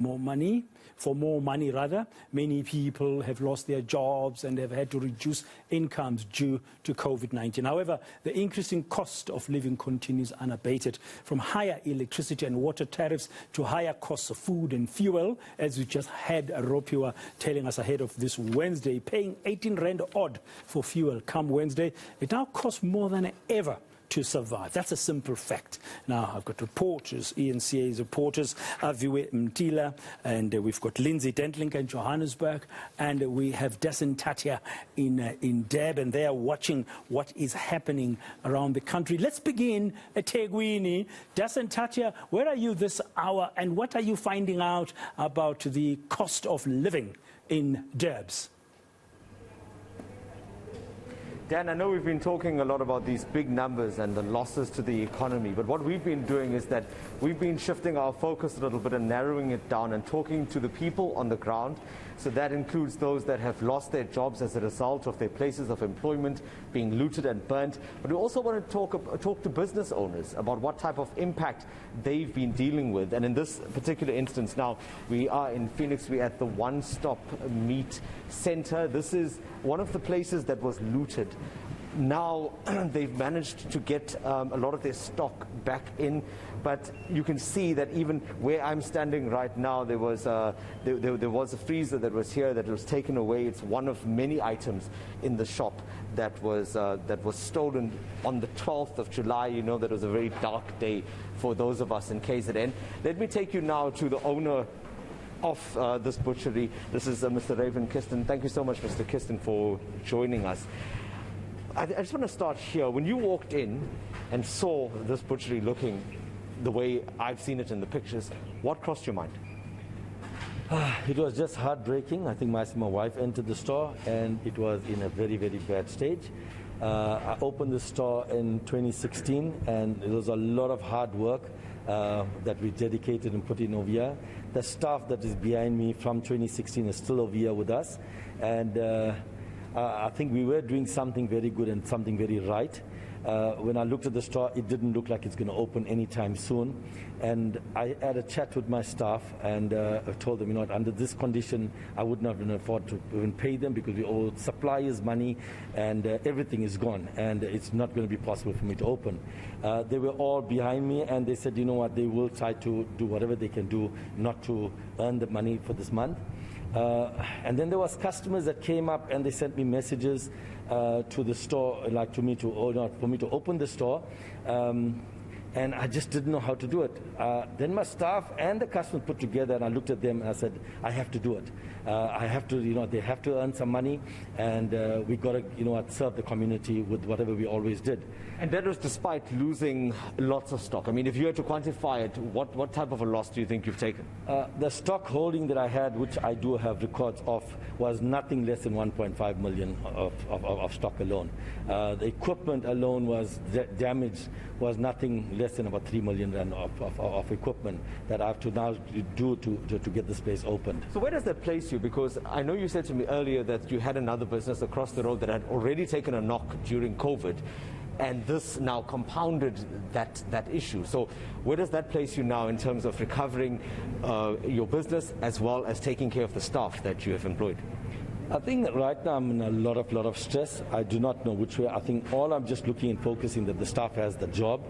more money. Many people have lost their jobs and have had to reduce incomes due to COVID-19. However, the increasing cost of living continues unabated, from higher electricity and water tariffs to higher costs of food and fuel, as we just had Ropiwa telling us ahead of this Wednesday, paying 18 Rand odd for fuel come Wednesday. It now costs more than ever to survive. That's a simple fact. Now, I've got reporters, eNCA's reporters, Aviwe Mtila, and we've got Lindsay Dentlinger in Johannesburg, and we have Dasen Thathiah in Durban. They are watching what is happening around the country. Let's begin at Tegwini. Dasen Thathiah, where are you this hour, and what are you finding out about the cost of living in Durbs? Dan, I know we've been talking a lot about these big numbers and the losses to the economy, but what we've been doing is that we've been shifting our focus a little bit and narrowing it down and talking to the people on the ground. So that includes those that have lost their jobs as a result of their places of employment being looted and burnt. But we also want to talk to business owners about what type of impact they've been dealing with. And in this particular instance now, we are in Phoenix. We're at the One Stop Meat Center. This is one of the places that was looted. Now they've managed to get a lot of their stock back in, but you can see that even where I'm standing right now, there was a freezer that was here that was taken away. It's one of many items in the shop that was stolen on the 12th of July. You know, that was a very dark day for those of us in KZN. Let me take you now to the owner of this butchery. This is Mr. Raven Kirsten. Thank you so much, Mr. Kirsten, for joining us. I just want to start here. When you walked in and saw this butchery looking the way I've seen it in the pictures, what crossed your mind? It was just heartbreaking. I think my wife entered the store and it was in a very, very bad stage. I opened the store in 2016 and it was a lot of hard work that we dedicated and put in over here. The staff that is behind me from 2016 is still over here with us, and I think we were doing something very good and something very right. When I looked at the store, it didn't look like it's going to open anytime soon. And I had a chat with my staff and I told them, you know, under this condition, I would not afford to even pay them because we owe suppliers money and everything is gone and it's not going to be possible for me to open. They were all behind me and they said, you know what, they will try to do whatever they can do not to earn the money for this month. And then there was customers that came up and they sent me messages to the store, like to me to, or not, for me to open the store. And I just didn't know how to do it. Then my staff and the customers put together and I looked at them and I said, I have to do it. I have to, you know, they have to earn some money and we got to, you know, serve the community with whatever we always did. And that was despite losing lots of stock. I mean, if you had to quantify it, what type of a loss do you think you've taken? The stock holding that I had, which I do have records of, was nothing less than 1.5 million of stock alone. The equipment alone was damaged, was nothing less than about 3 million rand of equipment that I have to now do to get this place opened. So where does that place you? Because I know you said to me earlier that you had another business across the road that had already taken a knock during COVID, and this now compounded that issue. So where does that place you now in terms of recovering your business as well as taking care of the staff that you have employed? I think that right now I'm in a lot of stress. I do not know which way. I think all I'm just looking and focusing that the staff has the job.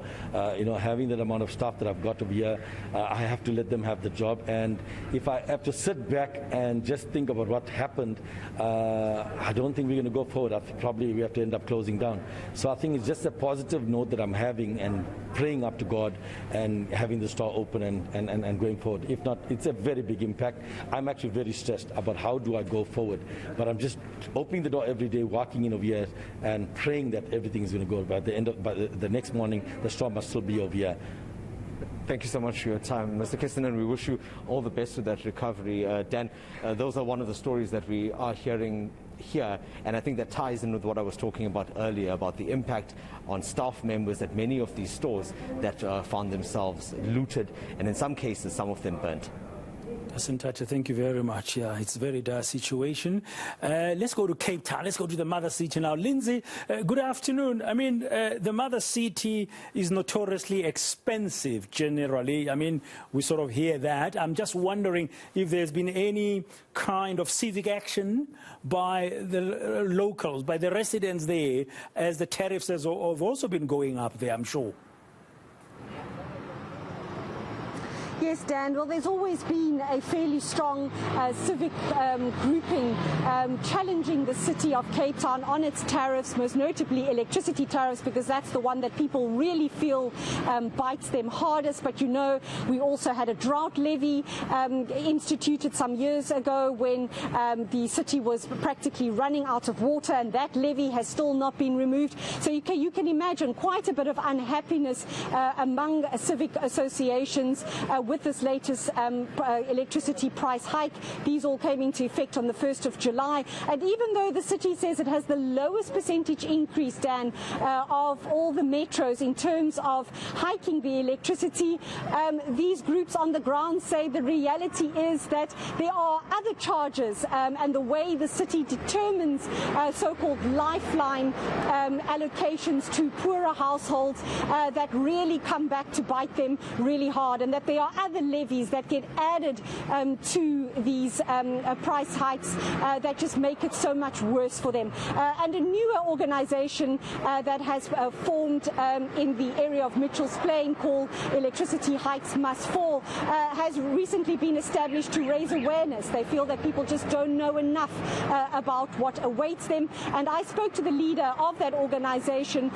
You know, having that amount of staff that I've got over here, I have to let them have the job. And if I have to sit back and just think about what happened, I don't think we're going to go forward. I think probably we have to end up closing down. So I think it's just a positive note that I'm having and praying up to God and having the store open and going forward. If not, it's a very big impact. I'm actually very stressed about how do I go forward. But I'm just opening the door every day, walking in over here and praying that everything is going to go. By the next morning, the store must still be over here. Thank you so much for your time, Mr. Kirsten, and we wish you all the best with that recovery. Dan, those are one of the stories that we are hearing here, and I think that ties in with what I was talking about earlier about the impact on staff members at many of these stores that found themselves looted, and in some cases, some of them burnt. Dasen Thathiah, thank you very much. Yeah, it's a very dire situation. Let's go to Cape Town. Let's go to the mother city now. Lindsay, good afternoon. I mean, the mother city is notoriously expensive generally. I mean, we sort of hear that. I'm just wondering if there's been any kind of civic action by the locals, by the residents there, as the tariffs have also been going up there, I'm sure. Yes, Dan. Well, there's always been a fairly strong civic grouping challenging the city of Cape Town on its tariffs, most notably electricity tariffs, because that's the one that people really feel bites them hardest. But you know, we also had a drought levy instituted some years ago when the city was practically running out of water, and that levy has still not been removed. So you can imagine quite a bit of unhappiness among civic associations with this latest electricity price hike. These all came into effect on the 1st of July. And even though the city says it has the lowest percentage increase, Dan, of all the metros in terms of hiking the electricity, these groups on the ground say the reality is that there are other charges and the way the city determines so-called lifeline allocations to poorer households that really come back to bite them really hard, and that there are other levies that get added to these price hikes that just make it so much worse for them. And a newer organization that has formed in the area of Mitchell's Plain called Electricity Hikes Must Fall has recently been established to raise awareness. They feel that people just don't know enough about what awaits them. And I spoke to the leader of that organization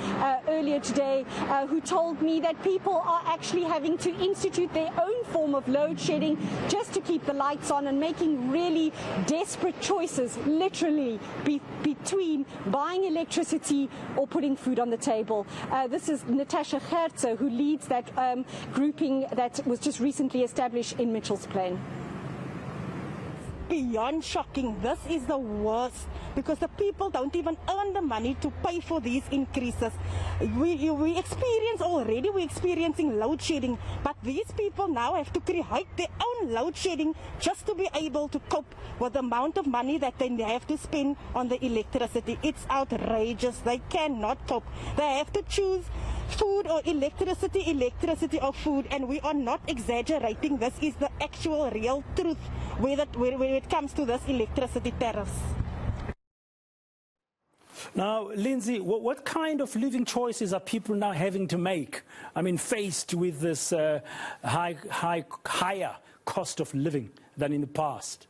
earlier today who told me that people are actually having to institute their own form of load shedding just to keep the lights on, and making really desperate choices, literally, between buying electricity or putting food on the table. This is Natasha Gertze, who leads that grouping that was just recently established in Mitchell's Plain. Beyond shocking, this is the worst, because the people don't even earn the money to pay for these increases. We're experiencing load shedding, but these people now have to create their own load shedding just to be able to cope with the amount of money that they have to spend on the electricity. It's outrageous. They cannot cope. They have to choose food or electricity, electricity or food, and we are not exaggerating. This is the actual real truth when it comes to this electricity tariffs. Now, Lindsay, what kind of living choices are people now having to make? I mean, faced with this higher cost of living than in the past.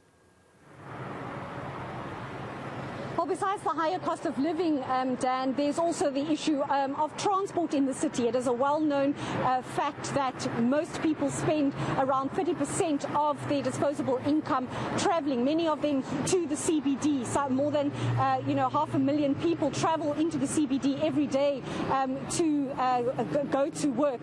Well, besides the higher cost of living, Dan, there's also the issue of transport in the city. It is a well-known fact that most people spend around 30% of their disposable income traveling, many of them to the CBD. So more than 500,000 people travel into the CBD every day to go to work.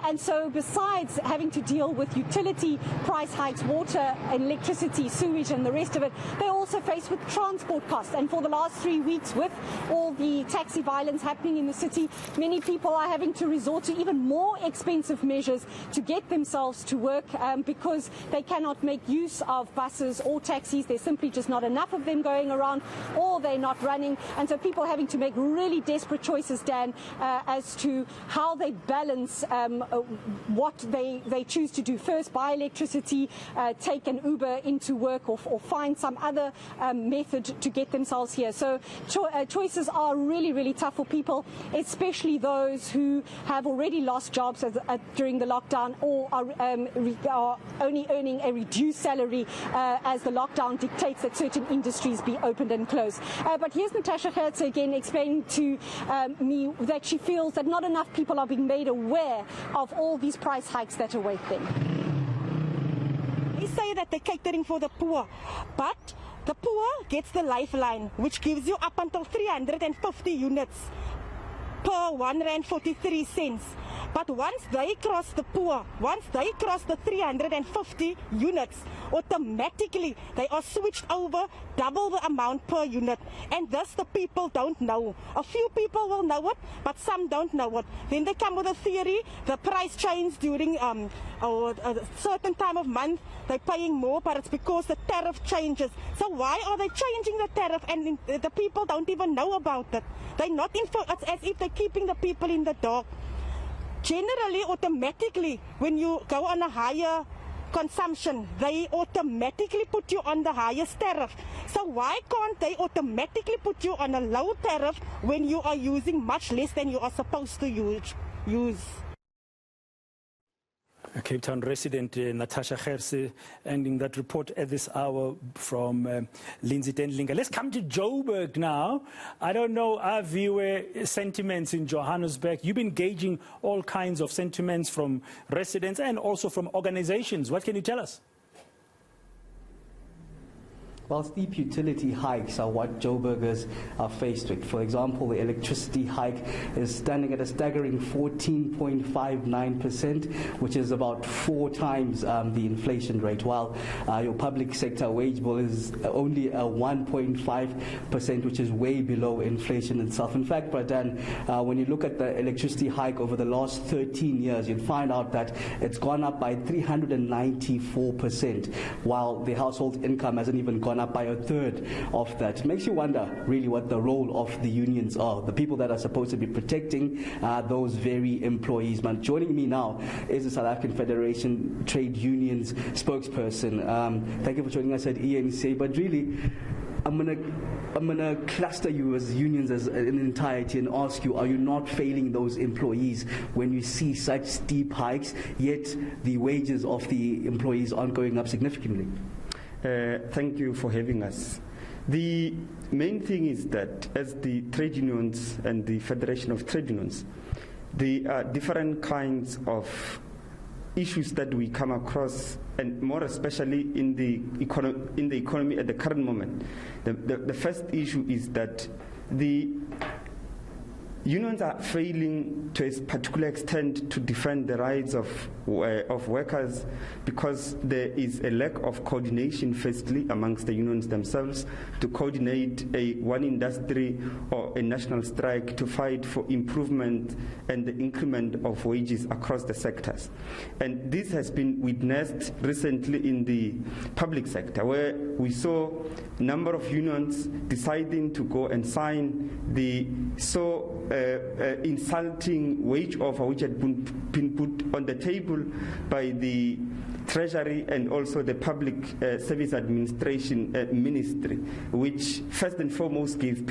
And so besides having to deal with utility price hikes, water, electricity, sewage and the rest of it, they're also faced with transport costs. And for the last 3 weeks, with all the taxi violence happening in the city, many people are having to resort to even more expensive measures to get themselves to work because they cannot make use of buses or taxis. There's simply just not enough of them going around, or they're not running. And so people are having to make really desperate choices, Dan, as to how they balance what they choose to do first: buy electricity, take an Uber into work, or find some other method to get themselves here. So choices are really, really tough for people, especially those who have already lost jobs during the lockdown, or are only earning a reduced salary as the lockdown dictates that certain industries be opened and closed. But here's Natasha Gertze again explaining to me that she feels that not enough people are being made aware of all these price hikes that await them. They say that they're catering for the poor, but the poor gets the lifeline, which gives you up until 350 units per R1.43. But once they cross the poor, once they cross the 350 units, automatically they are switched over double the amount per unit. And this the people don't know. A few people will know it, but some don't know it. Then they come with a theory, the price change during a certain time of month, they're paying more, but it's because the tariff changes. So why are they changing the tariff and the people don't even know about it? They're not it's as if they're keeping the people in the dark. Generally, automatically, when you go on a higher consumption, they automatically put you on the highest tariff. So why can't they automatically put you on a low tariff when you are using much less than you are supposed to use? Cape Town resident Natasha Gerse ending that report at this hour from Lindsay Dentlinger. Let's come to Joburg now. I don't know, Aviwe, sentiments in Johannesburg. You've been gauging all kinds of sentiments from residents and also from organizations. What can you tell us? Well, steep utility hikes are what Joburgers are faced with. For example, the electricity hike is standing at a staggering 14.59%, which is about 4 times the inflation rate, while your public sector wage bill is only 1.5%, which is way below inflation itself. In fact, Pradan, when you look at the electricity hike over the last 13 years, you'd find out that it's gone up by 394%, while the household income hasn't even gone up by a third of that. It makes you wonder really what the role of the unions are, the people that are supposed to be protecting those very employees. But joining me now is the South African Federation Trade Unions spokesperson. Thank you for joining us at eNCA. But really, I'm gonna cluster you as unions as an entirety and ask you, are you not failing those employees when you see such steep hikes, yet the wages of the employees aren't going up significantly? Thank you for having us. The main thing is that as the trade unions and the Federation of Trade Unions, there are different kinds of issues that we come across, and more especially in the economy at the current moment. The first issue is that the unions are failing to a particular extent to defend the rights of workers because there is a lack of coordination, firstly, amongst the unions themselves to coordinate one industry or a national strike to fight for improvement and the increment of wages across the sectors. And this has been witnessed recently in the public sector, where we saw a number of unions deciding to go and sign the insulting wage offer which had been put on the table by the Treasury and also the Public Service Administration Ministry, which first and foremost gave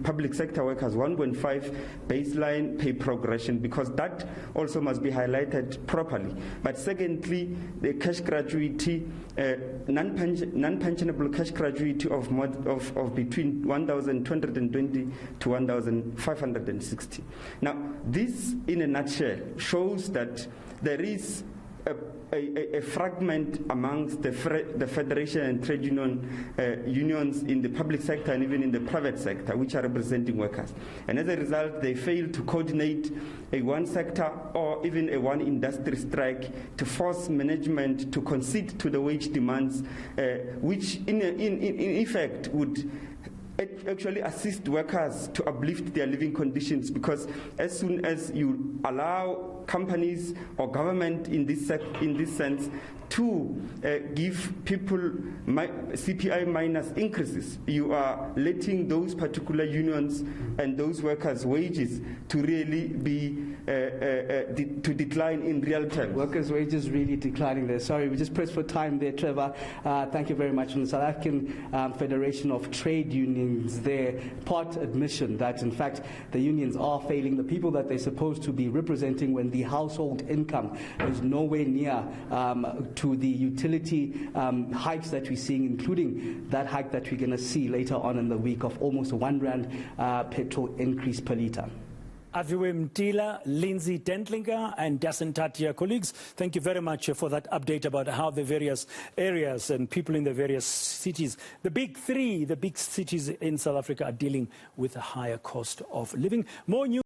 public sector workers 1.5 baseline pay progression, because that also must be highlighted properly. But secondly, the cash gratuity, non-pensionable cash gratuity of between 1,220 to 1,560. Now, this in a nutshell shows that there is a fragment amongst the Federation and Trade unions in the public sector and even in the private sector, which are representing workers. And as a result, they fail to coordinate a one sector or even a one industry strike to force management to concede to the wage demands, which in effect would actually assist workers to uplift their living conditions, because as soon as you allow companies or government in this sense to give people CPI minus increases, you are letting those particular unions and those workers' wages to really be to decline in real terms. Workers' wages really declining there. Sorry, we just pressed for time there, Trevor. Thank you very much. From the South African Federation of Trade Unions, their part admission that in fact the unions are failing the people that they're supposed to be representing when the household income is nowhere near to the utility hikes that we're seeing, including that hike that we're going to see later on in the week of almost R1 petrol increase per litre. Aviwe Mtila, Lindsay Dentlinger and Dasen Thathiah. Colleagues, thank you very much for that update about how the various areas and people in the various cities, the big cities in South Africa, are dealing with a higher cost of living. More news.